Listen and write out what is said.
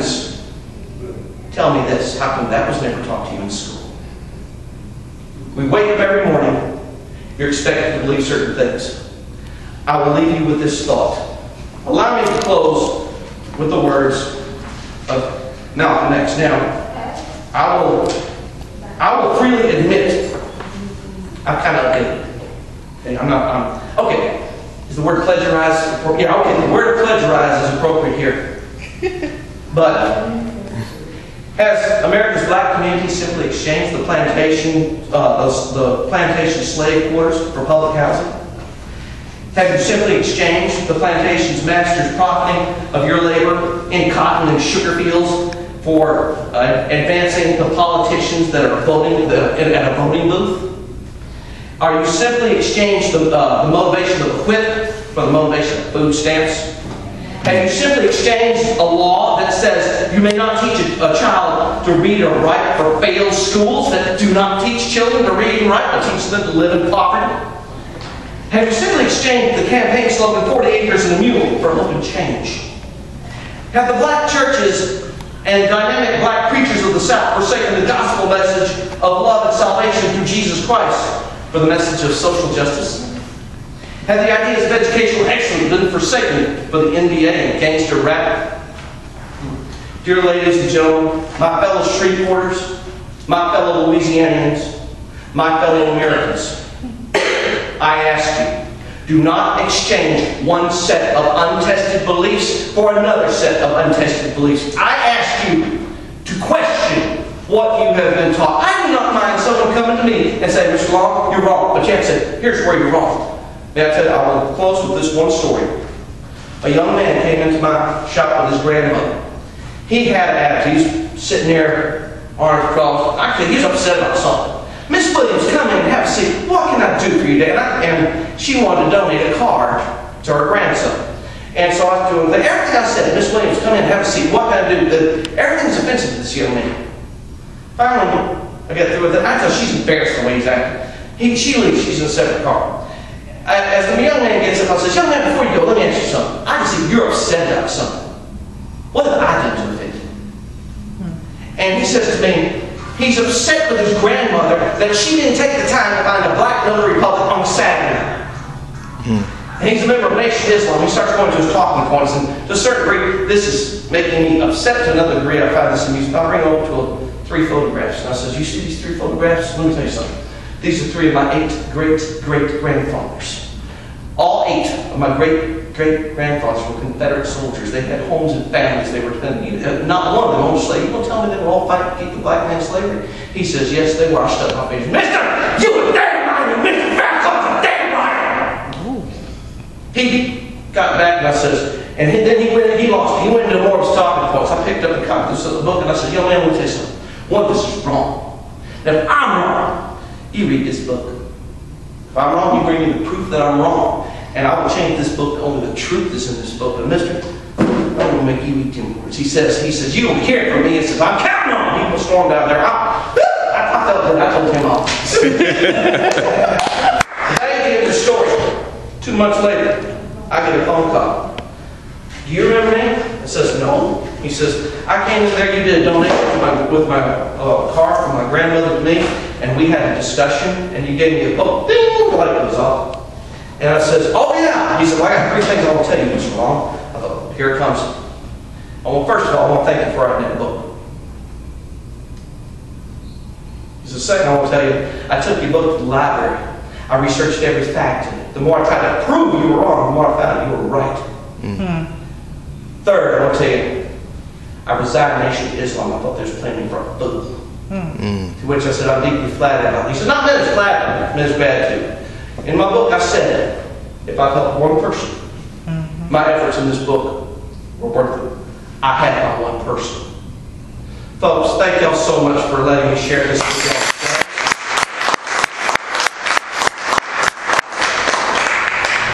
Americans tell me this: how come that was never taught to you in school? We wake up every morning, you're expected to believe certain things. I will leave you with this thought. Allow me to close with the words of Malcolm X. Now, I will freely admit I'm kind of okay. Okay. Is the word plagiarize appropriate? Yeah, okay, the word plagiarize is appropriate here. But has America's black community simply exchanged the plantation slave quarters for public housing? Have you simply exchanged the plantation's masters profiting of your labor in cotton and sugar fields for advancing the politicians that are voting at a voting booth? Are you simply exchanged the motivation of the whip for the motivation of food stamps? Have you simply exchanged a law that says you may not teach a child to read or write for failed schools that do not teach children to read and write but teach them to live in poverty? Have you simply exchanged the campaign slogan 40 acres and a mule for hope and change? Have the black churches and dynamic black preachers of the South forsaken the gospel message of love and salvation through Jesus Christ for the message of social justice? Have the ideas of educational excellence been forsaken for the NBA and gangster rap? Dear ladies and gentlemen, my fellow Shreveporters, my fellow Louisianians, my fellow Americans, I ask you, do not exchange one set of untested beliefs for another set of untested beliefs. I ask you to question what you have been taught. I do not mind someone coming to me and saying, Mr. Long, you're wrong. But you have to say, here's where you're wrong. May I tell you, I will close with this one story. A young man came into my shop with his grandmother. He had attitude. He's sitting there, arms crossed. Actually, he's upset about something. Miss Williams, come in and have a seat. What can I do for you, Dad? And she wanted to donate a car to her grandson. And so I was doing everything I said. Miss Williams, come in and have a seat. What can I do? Everything's offensive to this young man. Finally, I get through with it. I tell she's embarrassed the way he's acting. She leaves. She's in a separate car. As the young man gets up, I says, young man, before you go, let me ask you something. I can see you're upset about something. What did I do to it? And he says to me, he's upset with his grandmother that she didn't take the time to find a black notary public on Saturday night. And he's a member of Nation of Islam. He starts going to his talking points, and to a certain degree, this is making me upset to another degree. I find this amusing. I'll bring over to 3 photographs. And I says, you see these 3 photographs? Let me tell you something. These are 3 of my 8 great-great-grandfathers. All 8 of my great-great-grandfathers were Confederate soldiers. They had homes and families they were defending. Not one of them owned a slave. You don't tell me they were all fighting to keep the black man in slavery? He says, yes, they were. I shut my face. Mister, you a damn liar! Mr. Faircloth's a damn liar! He got back and I says, and then he went and he lost. He went into more of his talking points. I picked up a copy of the book and I said, young man, let me tell you something. One, this is wrong. Now, if I'm wrong, you read this book. If I'm wrong, you bring me the proof that I'm wrong. And I will change this book to only the truth that's in this book. But mister, I'm going to make you eat 10 words. He says, you don't care for me. He says, I'm counting on you. People stormed out there. I felt that. I told him off. Today, here's the story. 2 months later, I get a phone call. Do you remember me? I says, no. He says, I came in there, you did a donation with my car from my grandmother to me, and we had a discussion, and you gave me a book. Ding! The light goes off. And I says, oh yeah. He said, well, I got 3 things I want to tell you, Mr. Long. I thought, here it comes. Well, first of all, I want to thank you for writing that book. He said, second, I want to tell you, I took your book to the library. I researched every fact in it. The more I tried to prove you were wrong, the more I found you were right. Mm-hmm. Third, I want to tell you, I reside in Nation of Islam. I thought there was plenty for a book. To which I said, I'm deeply flattered about it. He said, not meant as flattered, meant as gratitude. In my book, I said, if I helped one person, my efforts in this book were worth it. I had my one person. Folks, thank y'all so much for letting me share this with y'all.